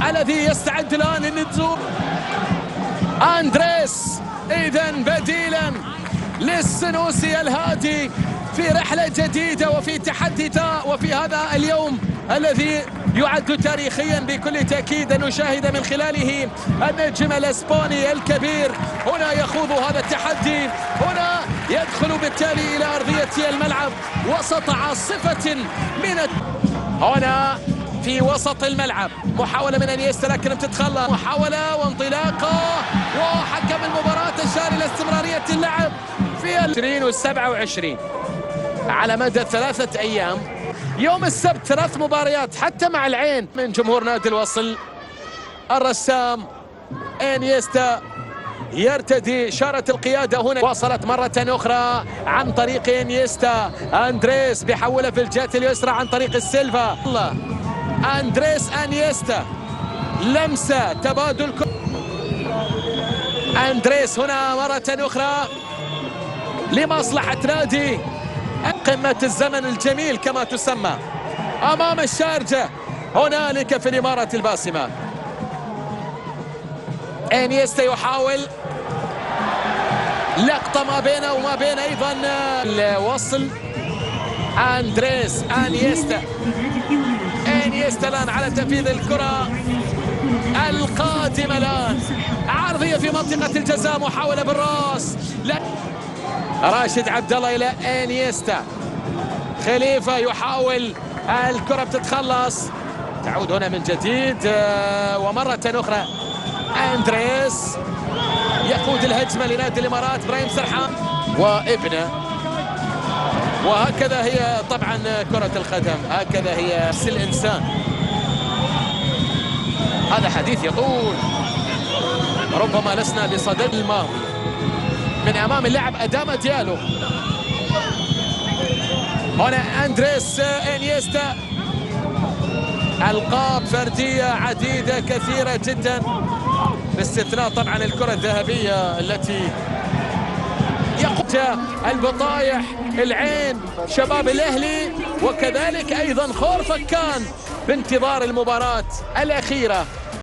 الذي يستعد الآن للنزول. أندريس إذا بديلا للسنوسي الهادي في رحلة جديدة وفي تحدي وفي هذا اليوم الذي يعد تاريخيا بكل تأكيد أن نشاهد من خلاله النجم الإسباني الكبير هنا يخوض هذا التحدي. هنا يدخل بالتالي إلى أرضية الملعب وسط عاصفة من هنا في وسط الملعب. محاولة من انيستا لكن بتتخلى، محاولة وانطلاقة، وحكم المباراة أشار إلى استمرارية اللعب في 20 و27 على مدى 3 أيام. يوم السبت 3 مباريات حتى مع العين من جمهور نادي الوصل. الرسام انيستا يرتدي شارة القيادة هنا. وصلت مرة أخرى عن طريق انيستا. أندريس بيحولها في الجهة اليسرى عن طريق السيلفا. أندريس انيستا لمسة تبادل. أندريس هنا مرة أخرى لمصلحة نادي قمة الزمن الجميل كما تسمى أمام الشارجة هنالك في الإمارة الباسمة. انيستا يحاول لقطة ما بينه وما بين أيضا الوصل. أندريس انيستا الآن على تنفيذ الكرة القادمة الآن، عرضية في منطقة الجزاء، محاولة بالراس. راشد عبد الله إلى انيستا. خليفة يحاول، الكرة بتتخلص، تعود هنا من جديد ومرة أخرى أندريس يقود الهجمة لنادي الإمارات. إبراهيم سرحان وابنه. وهكذا هي طبعا كرة القدم، هكذا هي نفس الإنسان. هذا حديث يطول، ربما لسنا بصدد الماضي من أمام اللاعب أداما ديالو. هنا أندريس انيستا. ألقاب فردية عديدة كثيرة جدا باستثناء طبعا الكرة الذهبية التي يقود البطايح، العين، شباب الأهلي، وكذلك أيضا خور فكان بانتظار المباراة الأخيرة